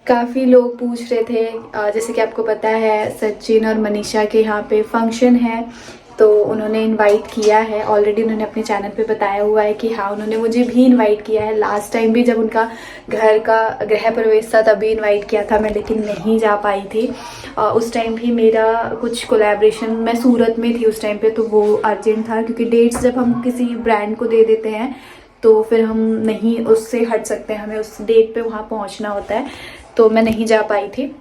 काफ़ी लोग पूछ रहे थे, जैसे कि आपको पता है सचिन और मनीषा के यहाँ पे फंक्शन है, तो उन्होंने इनवाइट किया है। ऑलरेडी उन्होंने अपने चैनल पे बताया हुआ है कि हाँ उन्होंने मुझे भी इनवाइट किया है। लास्ट टाइम भी जब उनका घर का गृह प्रवेश था तभी इनवाइट किया था मैं, लेकिन नहीं जा पाई थी। उस टाइम भी मेरा कुछ कोलैबोरेशन, मैं सूरत में थी उस टाइम पे, तो वो अर्जेंट था क्योंकि डेट्स जब हम किसी ब्रांड को दे देते हैं तो फिर हम नहीं उससे हट सकते, हमें उस डेट पे वहाँ पहुँचना होता है, तो मैं नहीं जा पाई थी।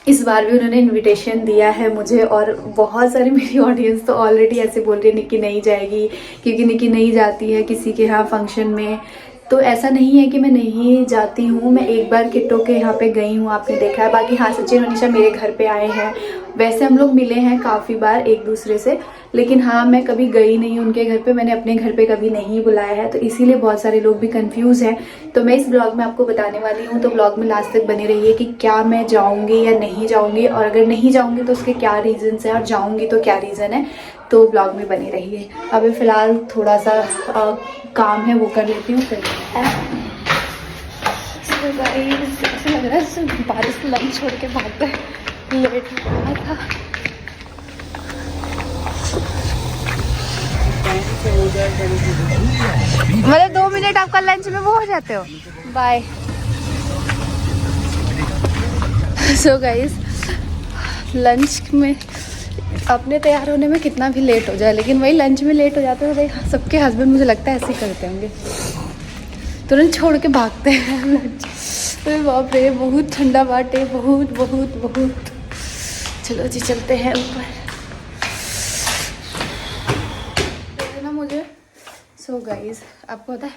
इस बार भी उन्होंने इनविटेशन दिया है मुझे, और बहुत सारी मेरी ऑडियंस तो ऑलरेडी ऐसे बोल रही है निक्की नहीं जाएगी क्योंकि निक्की नहीं जाती है किसी के यहाँ फंक्शन में। तो ऐसा नहीं है कि मैं नहीं जाती हूँ, मैं एक बार किट्टो के यहाँ पे गई हूँ, आपने देखा है। बाकी हाँ, सचिन और निशा मेरे घर पे आए हैं, वैसे हम लोग मिले हैं काफ़ी बार एक दूसरे से, लेकिन हाँ मैं कभी गई नहीं उनके घर पे, मैंने अपने घर पे कभी नहीं बुलाया है, तो इसीलिए बहुत सारे लोग भी कंफ्यूज हैं। तो मैं इस ब्लॉग में आपको बताने वाली हूँ, तो ब्लॉग में लास्ट तक बने रहिए कि क्या मैं जाऊँगी या नहीं जाऊँगी, और अगर नहीं जाऊँगी तो उसके क्या रीज़न्स हैं, और जाऊँगी तो क्या रीज़न है, तो ब्लॉग में बने रहिए। अभी फ़िलहाल थोड़ा सा काम है वो कर लेती हूँ फिर। ऐसा लग रहा है बारिश लंच छोड़ के भाग गए, लेट हो रहा था। मतलब 2 मिनट आपका लंच में वो हो जाते हो। बाय। सो गाइस, लंच में अपने तैयार होने में कितना भी लेट हो जाए, लेकिन वही लंच में लेट हो जाते हैं तो भाई सबके हस्बैंड मुझे लगता है ऐसे ही करते होंगे, तुरंत छोड़ के भागते हैं लंच। अरे बाप रे, बहुत ठंडा बाटे, बहुत बहुत बहुत। चलो जी चलते हैं ऊपर ना मुझे। सो गाइस, आपको पता है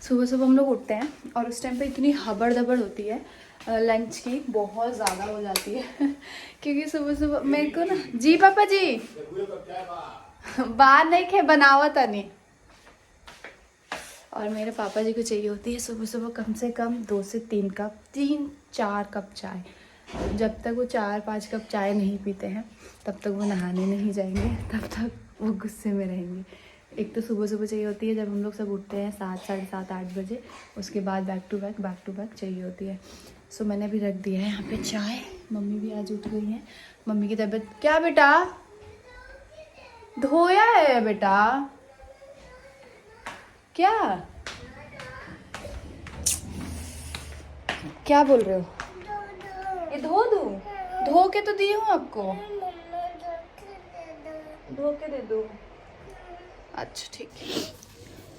सुबह सुबह हम लोग उठते हैं और उस टाइम पे इतनी हबड़ दबड़ होती है लंच की, बहुत ज़्यादा हो जाती है क्योंकि सुबह सुबह मेरे को ना, जी पापा जी बाहर नहीं खे बनावत नहीं, और मेरे पापा जी को चाहिए होती है सुबह सुबह कम से कम 2 से 3 कप, 3-4 कप चाय। जब तक वो 4-5 कप चाय नहीं पीते हैं तब तक वो नहाने नहीं जाएंगे, तब तक वो गुस्से में रहेंगे। एक तो सुबह सुबह चाहिए होती है जब हम लोग सब उठते हैं 7, 7:30, 8 बजे, उसके बाद बैक टू बैक चाहिए होती है। सो मैंने अभी रख दिया है यहाँ पे चाय। मम्मी भी आज उठ गई हैं। मम्मी की तबीयत क्या बेटा, धोया है बेटा क्या, क्या बोल रहे हो? ये धो दूँ? धो के तो दी हूँ आपको, धो के दे दूँ? अच्छा ठीक है।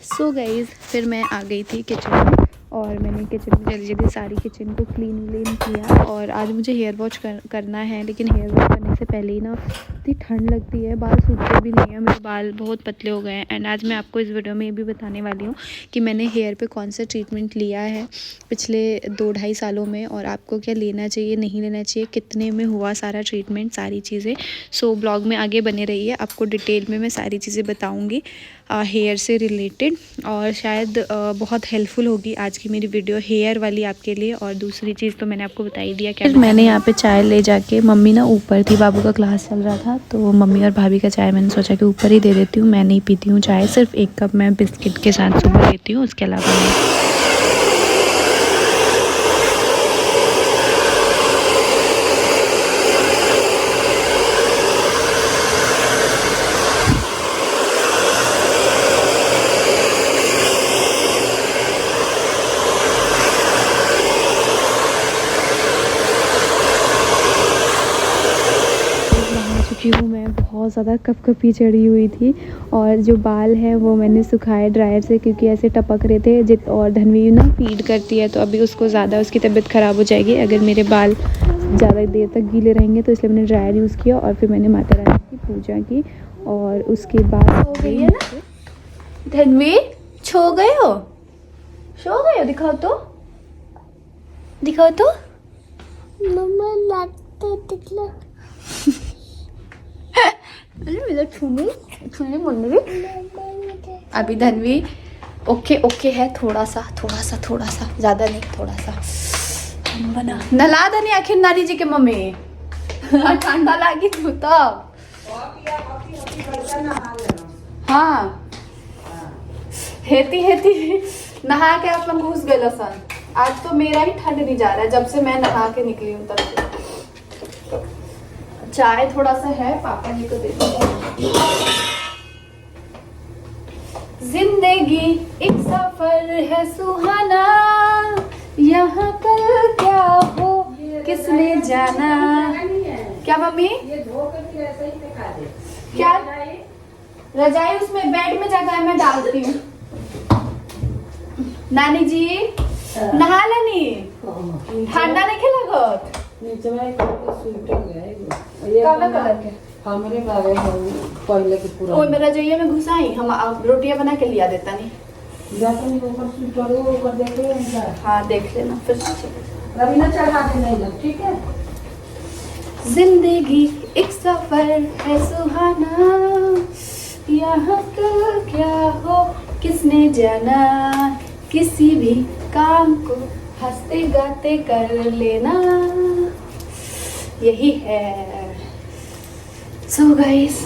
सो गाइज, फिर मैं आ गई थी किचन में, और मैंने किचन में जल्दी जल्दी सारी किचन को क्लीन किया। और आज मुझे हेयर वॉश करना है, लेकिन हेयर वॉश करने से पहले ही ना इतनी ठंड लगती है, बाल सूखते भी नहीं है, मेरे बाल बहुत पतले हो गए हैं। एंड आज मैं आपको इस वीडियो में ये भी बताने वाली हूँ कि मैंने हेयर पे कौन सा ट्रीटमेंट लिया है पिछले 2-2.5 सालों में, और आपको क्या लेना चाहिए नहीं लेना चाहिए, कितने में हुआ सारा ट्रीटमेंट, सारी चीज़ें। सो ब्लॉग में आगे बने रहिए, आपको डिटेल में मैं सारी चीज़ें बताऊँगी हेयर से रिलेटेड, और शायद बहुत हेल्पफुल होगी आज की मेरी वीडियो हेयर वाली आपके लिए। और दूसरी चीज़ तो मैंने आपको बता ही दिया। क्या मैंने यहाँ पे चाय ले जाके, मम्मी ना ऊपर थी, बाबू का क्लास चल रहा था, तो मम्मी और भाभी का चाय मैंने सोचा कि ऊपर ही दे देती हूँ। मैं नहीं पीती हूँ चाय, सिर्फ 1 कप मैं बिस्किट के साथ सुबह लेती हूँ, उसके अलावा नहीं। चुकी हूँ मैं, बहुत ज़्यादा कपकपी चढ़ी हुई थी, और जो बाल हैं वो मैंने सुखाए ड्रायर से क्योंकि ऐसे टपक रहे थे। और धनवी ना फीड करती है, तो अभी उसको ज़्यादा, उसकी तबीयत ख़राब हो जाएगी अगर मेरे बाल ज़्यादा देर तक गीले रहेंगे, तो इसलिए मैंने ड्रायर यूज़ किया। और फिर मैंने माता रानी की पूजा की, और उसके बाद हो गई है ना। धनवी सो गए हो, सो गए हो? दिखाओ तो, दिखाओ तो मम्मा लगते अभी धनवी ओके है, थोड़ा सा ज़्यादा नहीं, थोड़ा सा बना नला दनी आखिर नारी जी के मम्मी ठंडा लागी तू तब। हाँ हेती नहा के अपन घुस गए सन, आज तो मेरा ही ठंड नहीं जा रहा है, जब से मैं नहा के निकली हूँ तब से। चाय थोड़ा सा है, पापा जी को दे दूंगी। जिंदगी एक सफर है सुहाना, यहाँ कल क्या हो किसने जाना। क्या मम्मी? ये धोकर भी ऐसा ही दिखा दे। क्या रजाई उसमें बेड में जगह मैं डालती हूँ। नानी जी नहा लेनी, ठंडा नहीं खेला हमरे बारे पहले के पूरा ओए मेरा जइया में घुसाई हम रोटियां बना के लिया देता नहीं। ऊपर देख ले। हाँ देख लेना फिर रवीना चढ़ा दे नहीं, ठीक है। जिंदगी एक सफर है सुहाना, यहाँ कल क्या हो किसने जाना। किसी भी काम को हंसते गाते कर लेना, यही है। सो गाइस,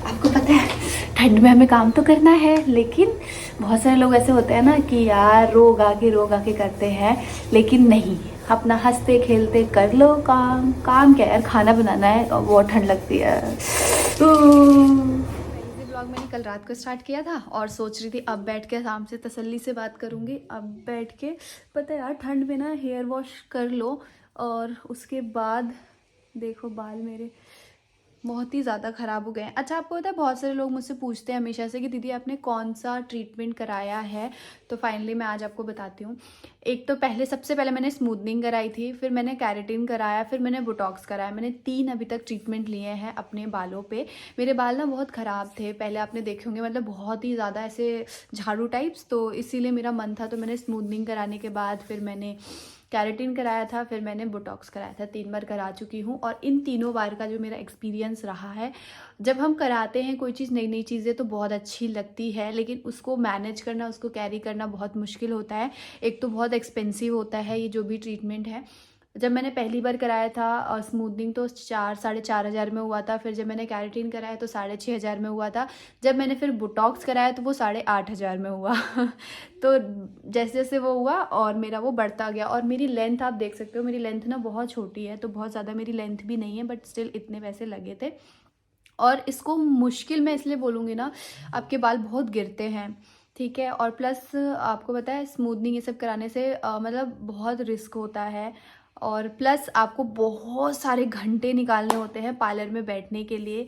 आपको पता है ठंड में हमें काम तो करना है, लेकिन बहुत सारे लोग ऐसे होते हैं ना कि यार रोग आके करते हैं, लेकिन नहीं, अपना हंसते खेलते कर लो काम। काम क्या यार, खाना बनाना है और बहुत ठंड लगती है। ब्लॉग मैंने कल रात को स्टार्ट किया था और सोच रही थी अब बैठ के आराम से तसल्ली से बात करूँगी। अब बैठ के पता है यार ठंड में ना हेयर वॉश कर लो और उसके बाद देखो बाल मेरे बहुत ही ज़्यादा ख़राब हो गए हैं। अच्छा आपको पता है बहुत सारे लोग मुझसे पूछते हैं हमेशा से कि दीदी आपने कौन सा ट्रीटमेंट कराया है, तो फाइनली मैं आज आपको बताती हूँ। एक तो सबसे पहले मैंने स्मूथनिंग कराई थी, फिर मैंने कैरेटिन कराया, फिर मैंने बोटॉक्स कराया। मैंने 3 अभी तक ट्रीटमेंट लिए हैं अपने बालों पे। मेरे बाल ना बहुत ख़राब थे पहले, आपने देखे होंगे, मतलब बहुत ही ज़्यादा ऐसे झाड़ू टाइप्स, तो इसीलिए मेरा मन था, तो मैंने स्मूथनिंग कराने के बाद फिर मैंने कैरेटिन कराया था, फिर मैंने बोटॉक्स कराया था। 3 बार करा चुकी हूँ और इन तीनों बार का जो मेरा एक्सपीरियंस रहा है, जब हम कराते हैं कोई चीज़, नई चीज़ें तो बहुत अच्छी लगती है, लेकिन उसको मैनेज करना, उसको कैरी करना बहुत मुश्किल होता है। एक तो बहुत एक्सपेंसिव होता है ये जो भी ट्रीटमेंट है। जब मैंने पहली बार कराया था और स्मूथनिंग तो 4-4.5 हज़ार में हुआ था, फिर जब मैंने कैरेटिन कराया तो 6,500 में हुआ था, जब मैंने फिर बोटॉक्स कराया तो वो 8,500 में हुआ। तो जैसे जैसे वो हुआ और मेरा वो बढ़ता गया। और मेरी लेंथ आप देख सकते हो, मेरी लेंथ ना बहुत छोटी है, तो बहुत ज़्यादा मेरी लेंथ भी नहीं है, बट स्टिल इतने पैसे लगे थे। और इसको मुश्किल मैं इसलिए बोलूँगी ना, आपके बाल बहुत गिरते हैं, ठीक है। और प्लस आपको पता है स्मूथनिंग ये सब कराने से मतलब बहुत रिस्क होता है, और प्लस आपको बहुत सारे घंटे निकालने होते हैं पार्लर में बैठने के लिए।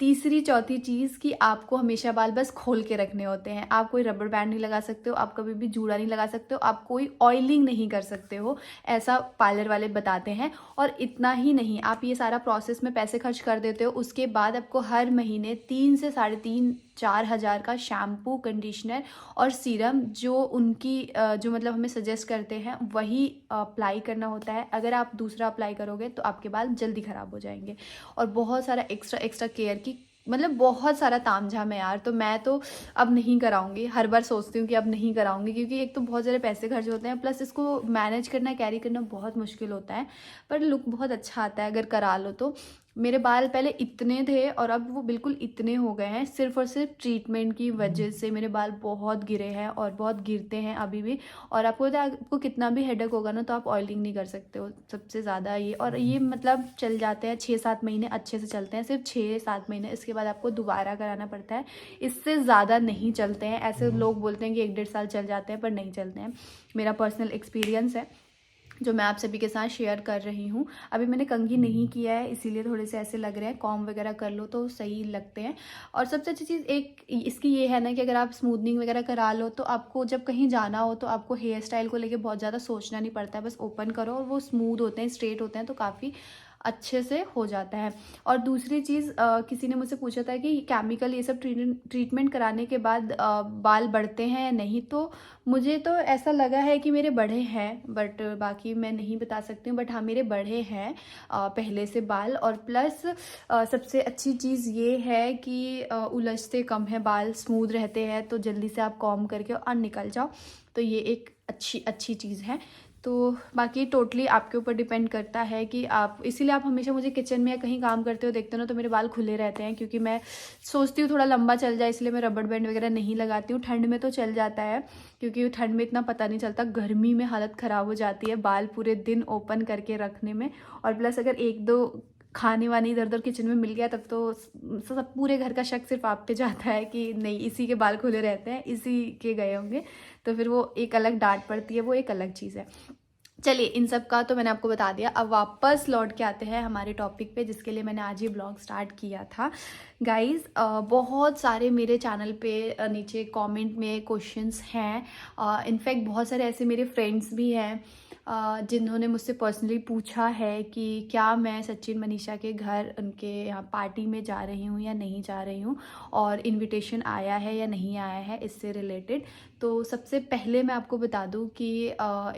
तीसरी चौथी चीज़ कि आपको हमेशा बाल बस खोल के रखने होते हैं। आप कोई रबर बैंड नहीं लगा सकते हो, आप कभी भी जूड़ा नहीं लगा सकते हो, आप कोई ऑयलिंग नहीं कर सकते हो, ऐसा पार्लर वाले बताते हैं। और इतना ही नहीं, आप ये सारा प्रोसेस में पैसे खर्च कर देते हो, उसके बाद आपको हर महीने 3 से 3.5-4 हज़ार का शैम्पू, कंडीशनर और सीरम जो उनकी जो मतलब हमें सजेस्ट करते हैं वही अप्लाई करना होता है। अगर आप दूसरा अप्लाई करोगे तो आपके बाल जल्दी ख़राब हो जाएंगे। और बहुत सारा एक्स्ट्रा केयर की, मतलब बहुत सारा तामझाम है यार। तो मैं तो अब नहीं कराऊंगी, हर बार सोचती हूँ कि अब नहीं कराऊंगी, क्योंकि एक तो बहुत सारे पैसे खर्च होते हैं, प्लस इसको मैनेज करना, कैरी करना बहुत मुश्किल होता है। पर लुक बहुत अच्छा आता है अगर करा लो तो। मेरे बाल पहले इतने थे और अब वो बिल्कुल इतने हो गए हैं, सिर्फ और सिर्फ ट्रीटमेंट की वजह से। मेरे बाल बहुत गिरे हैं और बहुत गिरते हैं अभी भी। और आपको आपको कितना भी हेडेक होगा ना, तो आप ऑयलिंग नहीं कर सकते हो सबसे ज़्यादा ये। और ये मतलब चल जाते हैं 6-7 महीने अच्छे से चलते हैं, सिर्फ 6-7 महीने, इसके बाद आपको दोबारा कराना पड़ता है। इससे ज़्यादा नहीं चलते हैं। ऐसे लोग बोलते हैं कि 1-1.5 साल चल जाते हैं, पर नहीं चलते हैं। मेरा पर्सनल एक्सपीरियंस है जो मैं आप सभी के साथ शेयर कर रही हूँ। अभी मैंने कंघी नहीं किया है, इसीलिए थोड़े से ऐसे लग रहे हैं। कॉम्ब वगैरह कर लो तो सही लगते हैं। और सबसे अच्छी चीज़ एक इसकी ये है ना कि अगर आप स्मूथनिंग वगैरह करा लो तो आपको जब कहीं जाना हो तो आपको हेयर स्टाइल को लेके बहुत ज़्यादा सोचना नहीं पड़ता है। बस ओपन करो और वो स्मूथ होते हैं, स्ट्रेट होते हैं, तो काफ़ी अच्छे से हो जाता है। और दूसरी चीज़, किसी ने मुझसे पूछा था कि केमिकल ये सब ट्रीटमेंट कराने के बाद बाल बढ़ते हैं या नहीं, तो मुझे तो ऐसा लगा है कि मेरे बढ़े हैं, बट बाकी मैं नहीं बता सकती हूँ। बट हाँ, मेरे बढ़े हैं पहले से बाल। और प्लस सबसे अच्छी चीज़ ये है कि उलझते कम है बाल, स्मूथ रहते हैं, तो जल्दी से आप कॉम्ब करके और निकल जाओ, तो ये एक अच्छी चीज़ है। तो बाकी टोटली आपके ऊपर डिपेंड करता है कि आप, इसीलिए आप हमेशा मुझे किचन में या कहीं काम करते हो देखते हो ना, तो मेरे बाल खुले रहते हैं, क्योंकि मैं सोचती हूँ थोड़ा लंबा चल जाए, इसलिए मैं रबड़ बैंड वगैरह नहीं लगाती हूँ। ठंड में तो चल जाता है, क्योंकि ठंड में इतना पता नहीं चलता, गर्मी में हालत ख़राब हो जाती है बाल पूरे दिन ओपन करके रखने में। और प्लस अगर एक दो खाने वाने इधर उधर किचन में मिल गया तब तो सब पूरे घर का शक सिर्फ आप पे जाता है कि नहीं, इसी के बाल खुले रहते हैं, इसी के गए होंगे, तो फिर वो एक अलग डांट पड़ती है, वो एक अलग चीज़ है। चलिए, इन सब का तो मैंने आपको बता दिया। अब वापस लौट के आते हैं हमारे टॉपिक पे, जिसके लिए मैंने आज ये ब्लॉग स्टार्ट किया था। गाइज़, बहुत सारे मेरे चैनल पे नीचे कमेंट में क्वेश्चंस हैं। इनफैक्ट बहुत सारे ऐसे मेरे फ्रेंड्स भी हैं जिन्होंने मुझसे पर्सनली पूछा है कि क्या मैं सचिन मनीषा के घर उनके यहाँ पार्टी में जा रही हूँ या नहीं जा रही हूँ, और इनविटेशन आया है या नहीं आया है इससे रिलेटेड। तो सबसे पहले मैं आपको बता दूँ कि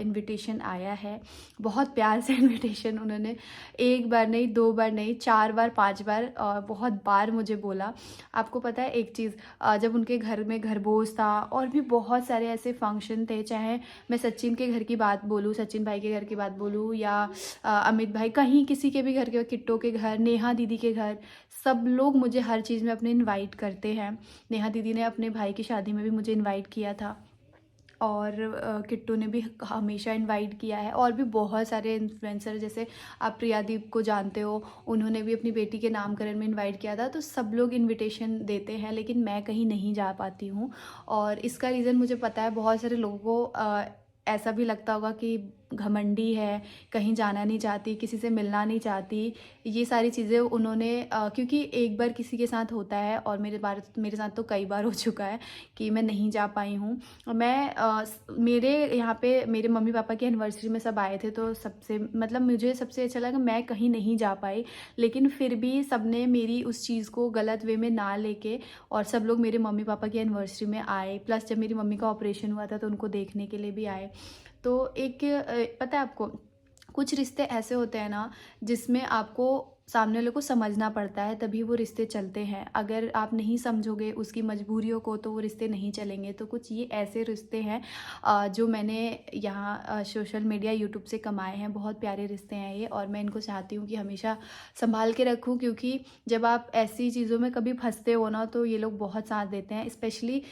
इनविटेशन आया है, बहुत प्यार से इनविटेशन उन्होंने एक बार नहीं, दो बार नहीं, 4 बार 5 बार बहुत बार मुझे बोला। आपको पता है एक चीज़, जब उनके घर में घरभोज था और भी बहुत सारे ऐसे फंक्शन थे, चाहे मैं सचिन के घर की बात बोलूँ, सचिन भाई के घर की बात बोलूँ, या अमित भाई, कहीं किसी के भी घर के, किट्टो के घर, नेहा दीदी के घर, सब लोग मुझे हर चीज़ में अपने इनवाइट करते हैं। नेहा दीदी ने अपने भाई की शादी में भी मुझे इनवाइट किया था, और किट्टू ने भी हमेशा इनवाइट किया है, और भी बहुत सारे इन्फ्लुएंसर, जैसे आप प्रियादीप को जानते हो, उन्होंने भी अपनी बेटी के नामकरण में इनवाइट किया था। तो सब लोग इनविटेशन देते हैं, लेकिन मैं कहीं नहीं जा पाती हूँ, और इसका रीज़न मुझे पता है। बहुत सारे लोगों को ऐसा भी लगता होगा कि घमंडी है, कहीं जाना नहीं चाहती, किसी से मिलना नहीं चाहती, ये सारी चीज़ें उन्होंने क्योंकि एक बार किसी के साथ होता है, और मेरे साथ तो कई बार हो चुका है कि मैं नहीं जा पाई हूँ। मेरे यहाँ पे मेरे मम्मी पापा की एनिवर्सरी में सब आए थे, तो सबसे मतलब मुझे सबसे अच्छा लगा, मैं कहीं नहीं जा पाई, लेकिन फिर भी सबने मेरी उस चीज़ को गलत वे में ना लेके, और सब लोग मेरे मम्मी पापा की एनिवर्सरी में आए। प्लस जब मेरी मम्मी का ऑपरेशन हुआ था तो उनको देखने के लिए भी आए। तो एक पता है आपको, कुछ रिश्ते ऐसे होते हैं ना जिसमें आपको सामने वाले को समझना पड़ता है, तभी वो रिश्ते चलते हैं। अगर आप नहीं समझोगे उसकी मजबूरियों को तो वो रिश्ते नहीं चलेंगे। तो कुछ ये ऐसे रिश्ते हैं जो मैंने यहाँ सोशल मीडिया यूट्यूब से कमाए हैं। बहुत प्यारे रिश्ते हैं ये, और मैं इनको चाहती हूँ कि हमेशा संभाल के रखूँ, क्योंकि जब आप ऐसी चीज़ों में कभी फंसते हो ना, तो ये लोग बहुत साथ देते हैं। स्पेशली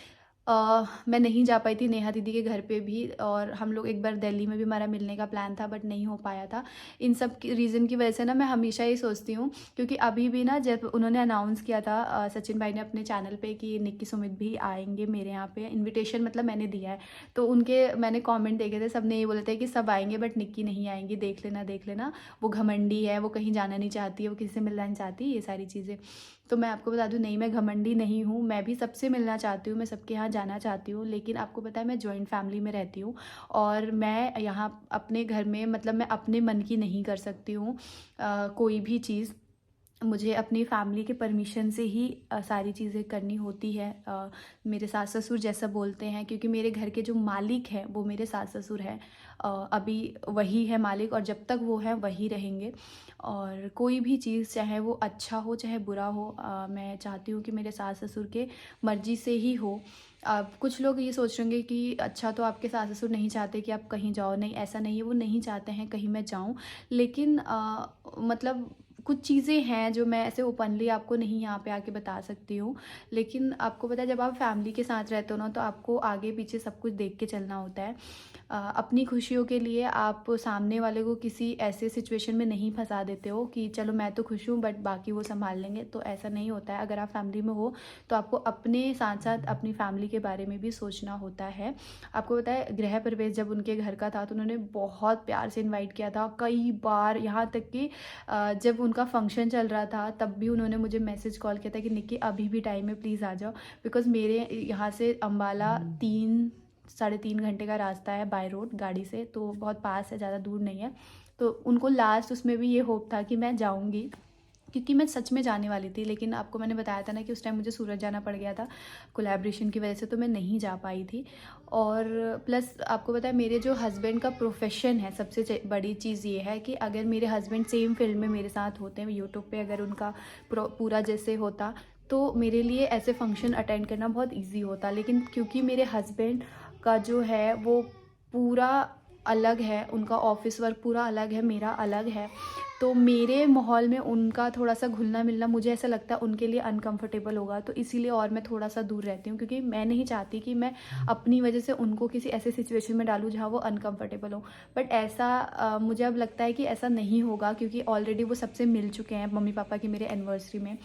मैं नहीं जा पाई थी नेहा दीदी के घर पे भी, और हम लोग एक बार दिल्ली में भी हमारा मिलने का प्लान था, बट नहीं हो पाया था। इन सब रीज़न की वजह से ना मैं हमेशा ये सोचती हूँ, क्योंकि अभी भी ना जब उन्होंने अनाउंस किया था सचिन भाई ने अपने चैनल पे कि निक्की सुमित भी आएंगे मेरे यहाँ पे, इन्विटेशन मतलब मैंने दिया है, तो उनके मैंने कॉमेंट देखे थे, सब ने ये बोले थे कि सब आएंगे बट निक्की नहीं आएंगी, देख लेना, वो घमंडी है, वो कहीं जाना नहीं चाहती है, वो किसी से मिलना नहीं चाहती, ये सारी चीज़ें। तो मैं आपको बता दूं, नहीं, मैं घमंडी नहीं हूँ, मैं भी सबसे मिलना चाहती हूँ, मैं सबके यहाँ जाना चाहती हूँ, लेकिन आपको पता है मैं जॉइंट फैमिली में रहती हूँ, और मैं यहाँ अपने घर में मतलब मैं अपने मन की नहीं कर सकती हूँ कोई भी चीज़। मुझे अपनी फैमिली के परमिशन से ही सारी चीज़ें करनी होती है। मेरे सास ससुर जैसा बोलते हैं, क्योंकि मेरे घर के जो मालिक हैं वो मेरे सास ससुर हैं, अभी वही है मालिक, और जब तक वो है वही रहेंगे। और कोई भी चीज़ चाहे वो अच्छा हो चाहे बुरा हो, मैं चाहती हूँ कि मेरे सास ससुर के मर्ज़ी से ही हो। अब कुछ लोग ये सोच रहे होंगे कि अच्छा, तो आपके सास ससुर नहीं चाहते कि आप कहीं जाओ। नहीं, ऐसा नहीं है, वो नहीं चाहते हैं कहीं मैं जाऊँ, लेकिन मतलब कुछ चीज़ें हैं जो मैं ऐसे ओपनली आपको नहीं यहाँ पे आके बता सकती हूँ। लेकिन आपको पता है, जब आप फैमिली के साथ रहते हो ना, तो आपको आगे पीछे सब कुछ देख के चलना होता है। अपनी खुशियों के लिए आप सामने वाले को किसी ऐसे सिचुएशन में नहीं फंसा देते हो कि चलो मैं तो खुश हूँ बट बाकी वो संभाल लेंगे, तो ऐसा नहीं होता है। अगर आप फैमिली में हो तो आपको अपने साथ साथ अपनी फैमिली के बारे में भी सोचना होता है। आपको पता है, गृह प्रवेश जब उनके घर का था तो उन्होंने बहुत प्यार से इन्वाइट किया था कई बार, यहाँ तक कि जब उनका फंक्शन चल रहा था तब भी उन्होंने मुझे मैसेज कॉल किया था कि निक्की अभी भी टाइम है, प्लीज़ आ जाओ। बिकॉज़ मेरे यहाँ से अम्बाला 3-3.5 घंटे का रास्ता है बाय रोड गाड़ी से, तो बहुत पास है, ज़्यादा दूर नहीं है। तो उनको लास्ट उसमें भी ये होप था कि मैं जाऊँगी, क्योंकि मैं सच में जाने वाली थी। लेकिन आपको मैंने बताया था ना कि उस टाइम मुझे सूरत जाना पड़ गया था कोलैबोरेशन की वजह से, तो मैं नहीं जा पाई थी। और प्लस आपको पता है, मेरे जो हस्बैंड का प्रोफेशन है, सबसे बड़ी चीज़ ये है कि अगर मेरे हस्बैंड सेम फील्ड में मेरे साथ होते हैं यूट्यूब पे, अगर उनका पूरा जैसे होता तो मेरे लिए ऐसे फंक्शन अटेंड करना बहुत ईजी होता। लेकिन क्योंकि मेरे हस्बैंड का जो है वो पूरा अलग है, उनका ऑफिस वर्क पूरा अलग है, मेरा अलग है। तो मेरे माहौल में उनका थोड़ा सा घुलना मिलना मुझे ऐसा लगता है उनके लिए अनकंफर्टेबल होगा, तो इसीलिए और मैं थोड़ा सा दूर रहती हूँ, क्योंकि मैं नहीं चाहती कि मैं अपनी वजह से उनको किसी ऐसे सिचुएशन में डालूँ जहाँ वो अनकंफर्टेबल हो। बट ऐसा मुझे अब लगता है कि ऐसा नहीं होगा, क्योंकि ऑलरेडी वो सबसे मिल चुके हैं। मम्मी पापा की मेरे एनिवर्सरी में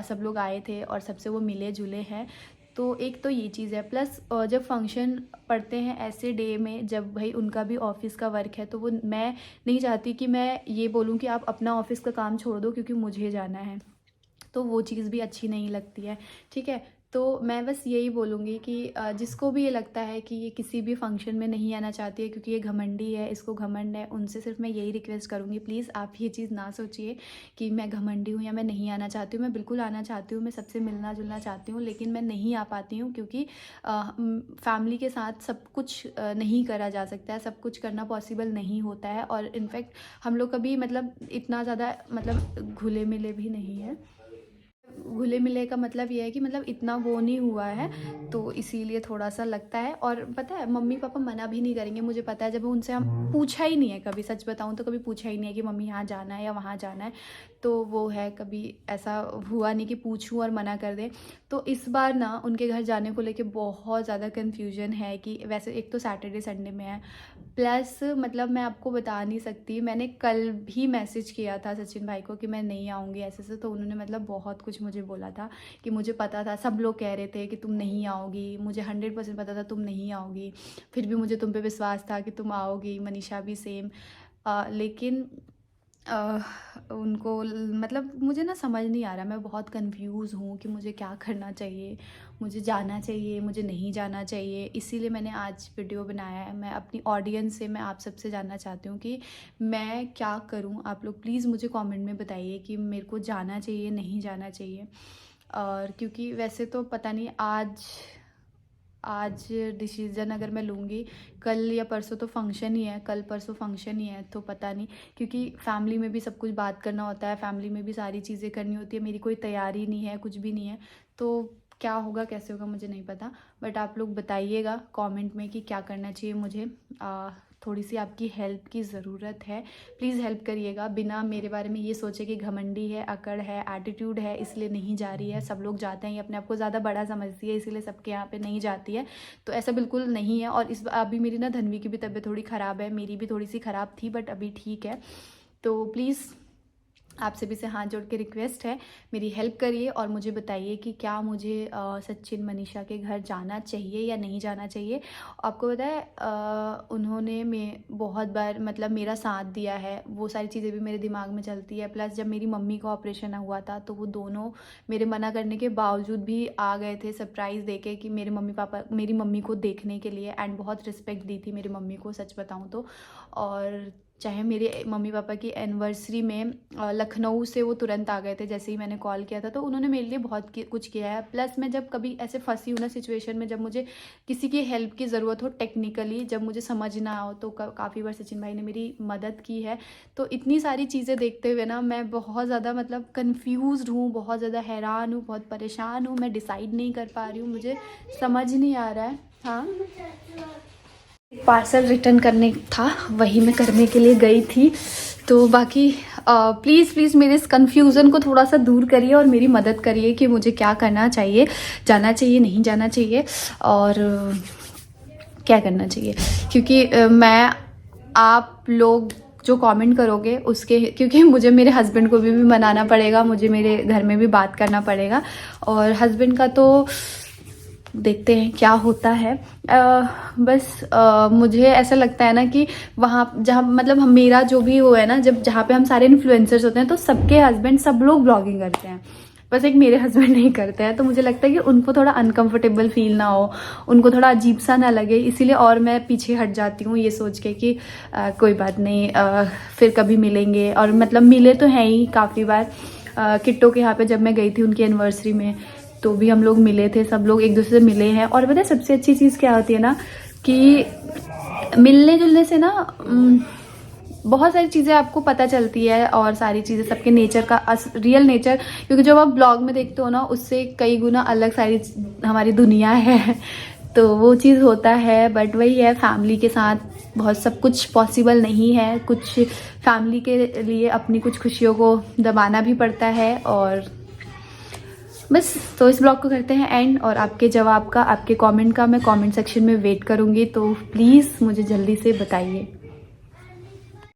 सब लोग आए थे और सबसे वो मिले जुले हैं। तो एक तो ये चीज़ है, प्लस जब फंक्शन पड़ते हैं ऐसे डे में जब भाई उनका भी ऑफिस का वर्क है, तो वो मैं नहीं चाहती कि मैं ये बोलूँ कि आप अपना ऑफिस का काम छोड़ दो क्योंकि मुझे जाना है, तो वो चीज़ भी अच्छी नहीं लगती है। ठीक है, तो मैं बस यही बोलूँगी कि जिसको भी ये लगता है कि ये किसी भी फंक्शन में नहीं आना चाहती है क्योंकि ये घमंडी है, इसको घमंड है, उनसे सिर्फ मैं यही रिक्वेस्ट करूँगी, प्लीज़ आप ये चीज़ ना सोचिए कि मैं घमंडी हूँ या मैं नहीं आना चाहती हूँ। मैं बिल्कुल आना चाहती हूँ, मैं सबसे मिलना जुलना चाहती हूँ, लेकिन मैं नहीं आ पाती हूँ क्योंकि फैमिली के साथ सब कुछ नहीं करा जा सकता है, सब कुछ करना पॉसिबल नहीं होता है। और इनफैक्ट हम लोग कभी मतलब इतना ज़्यादा मतलब घुले मिले भी नहीं है। घुले मिले का मतलब ये है कि मतलब इतना वो नहीं हुआ है, तो इसीलिए थोड़ा सा लगता है। और पता है मम्मी पापा मना भी नहीं करेंगे, मुझे पता है। जब उनसे हम पूछा ही नहीं है कभी, सच बताऊं तो कभी पूछा ही नहीं है कि मम्मी यहाँ जाना है या वहाँ जाना है, तो वो है कभी ऐसा हुआ नहीं कि पूछूं और मना कर दें। तो इस बार ना उनके घर जाने को लेके बहुत ज़्यादा कन्फ्यूजन है कि वैसे एक तो सैटरडे संडे में है, प्लस मतलब मैं आपको बता नहीं सकती, मैंने कल भी मैसेज किया था सचिन भाई को कि मैं नहीं आऊँगी ऐसे से, तो उन्होंने मतलब बहुत कुछ मुझे बोला था कि मुझे पता था, सब लोग कह रहे थे कि तुम नहीं आओगी, मुझे 100% पता था तुम नहीं आओगी, फिर भी मुझे तुम पे विश्वास था कि तुम आओगी, मनीषा भी सेम। लेकिन उनको मतलब मुझे ना समझ नहीं आ रहा, मैं बहुत कंफ्यूज हूँ कि मुझे क्या करना चाहिए, मुझे जाना चाहिए, मुझे नहीं जाना चाहिए। इसीलिए मैंने आज वीडियो बनाया है। मैं अपनी ऑडियंस से, मैं आप सबसे जानना चाहती हूँ कि मैं क्या करूँ। आप लोग प्लीज़ मुझे कमेंट में बताइए कि मेरे को जाना चाहिए, नहीं जाना चाहिए। और क्योंकि वैसे तो पता नहीं आज डिसीज़न अगर मैं लूँगी, कल या परसों तो फंक्शन ही है, कल परसों फंक्शन ही है, तो पता नहीं, क्योंकि फैमिली में भी सब कुछ बात करना होता है, फैमिली में भी सारी चीज़ें करनी होती है, मेरी कोई तैयारी नहीं है, कुछ भी नहीं है, तो क्या होगा कैसे होगा मुझे नहीं पता। बट आप लोग बताइएगा कमेंट में कि क्या करना चाहिए मुझे। थोड़ी सी आपकी हेल्प की ज़रूरत है, प्लीज़ हेल्प करिएगा, बिना मेरे बारे में ये सोचे कि घमंडी है, अकड़ है, एटीट्यूड है इसलिए नहीं जा रही है। सब लोग जाते हैं, ये अपने आप को ज़्यादा बड़ा समझती है इसीलिए सबके यहाँ पे नहीं जाती है, तो ऐसा बिल्कुल नहीं है। और इस अभी मेरी ना धन्वी की भी तबीयत थोड़ी ख़राब है, मेरी भी थोड़ी सी ख़राब थी बट अभी ठीक है। तो प्लीज़ आपसे भी से हाथ जोड़ के रिक्वेस्ट है, मेरी हेल्प करिए और मुझे बताइए कि क्या मुझे सचिन मनीषा के घर जाना चाहिए या नहीं जाना चाहिए। आपको पता है उन्होंने बहुत बार मतलब मेरा साथ दिया है, वो सारी चीज़ें भी मेरे दिमाग में चलती है। प्लस जब मेरी मम्मी का ऑपरेशन हुआ था तो वो दोनों मेरे मना करने के बावजूद भी आ गए थे सरप्राइज़ देके कि मेरे मेरी मम्मी को देखने के लिए, एंड बहुत रिस्पेक्ट दी थी मेरी मम्मी को, सच बताऊँ तो। और चाहे मेरे मम्मी पापा की एनिवर्सरी में लखनऊ से वो तुरंत आ गए थे, जैसे ही मैंने कॉल किया था, तो उन्होंने मेरे लिए बहुत कुछ किया है। प्लस मैं जब कभी ऐसे फंसी हूँ ना सिचुएशन में, जब मुझे किसी की हेल्प की ज़रूरत हो टेक्निकली, जब मुझे समझ ना आओ, तो काफ़ी बार सचिन भाई ने मेरी मदद की है। तो इतनी सारी चीज़ें देखते हुए ना मैं बहुत ज़्यादा मतलब कन्फ्यूज़्ड हूँ, बहुत ज़्यादा हैरान हूँ, बहुत परेशान हूँ, मैं डिसाइड नहीं कर पा रही हूँ, मुझे समझ नहीं आ रहा है। हाँ, पार्सल रिटर्न करने था, वही मैं करने के लिए गई थी। तो बाकी प्लीज़ मेरे इस कन्फ्यूज़न को थोड़ा सा दूर करिए और मेरी मदद करिए कि मुझे क्या करना चाहिए, जाना चाहिए, नहीं जाना चाहिए, और क्या करना चाहिए। क्योंकि मैं आप लोग जो कमेंट करोगे उसके, क्योंकि मुझे मेरे हस्बैंड को भी मनाना पड़ेगा, मुझे मेरे घर में भी बात करना पड़ेगा, और हस्बैंड का तो देखते हैं क्या होता है। मुझे ऐसा लगता है ना कि वहाँ जहाँ मतलब मेरा जो भी वो है ना, जहाँ पे हम सारे इन्फ्लुएंसर्स होते हैं तो सबके हस्बैंड सब लोग ब्लॉगिंग करते हैं, बस एक मेरे हस्बैंड नहीं करते हैं। तो मुझे लगता है कि उनको थोड़ा अनकंफर्टेबल फील ना हो, उनको थोड़ा अजीब सा ना लगे, इसीलिए और मैं पीछे हट जाती हूँ ये सोच के कि कोई बात नहीं, फिर कभी मिलेंगे। और मतलब मिले तो हैं ही काफ़ी बार, किट्टो के यहाँ पे जब मैं गई थी उनकी एनिवर्सरी में तो भी हम लोग मिले थे, सब लोग एक दूसरे से मिले हैं। और पता है सबसे अच्छी चीज़ क्या होती है ना, कि मिलने जुलने से ना बहुत सारी चीज़ें आपको पता चलती है, और सारी चीज़ें सबके नेचर का रियल नेचर, क्योंकि जब आप ब्लॉग में देखते हो ना उससे कई गुना अलग सारी हमारी दुनिया है। तो वो चीज़ होता है, बट वही है, फैमिली के साथ बहुत सब कुछ पॉसिबल नहीं है। कुछ फैमिली के लिए अपनी कुछ खुशियों को दबाना भी पड़ता है। और बस, तो इस ब्लॉग को करते हैं एंड, और आपके जवाब का, आपके कमेंट का मैं कमेंट सेक्शन में वेट करूँगी। तो प्लीज़ मुझे जल्दी से बताइए।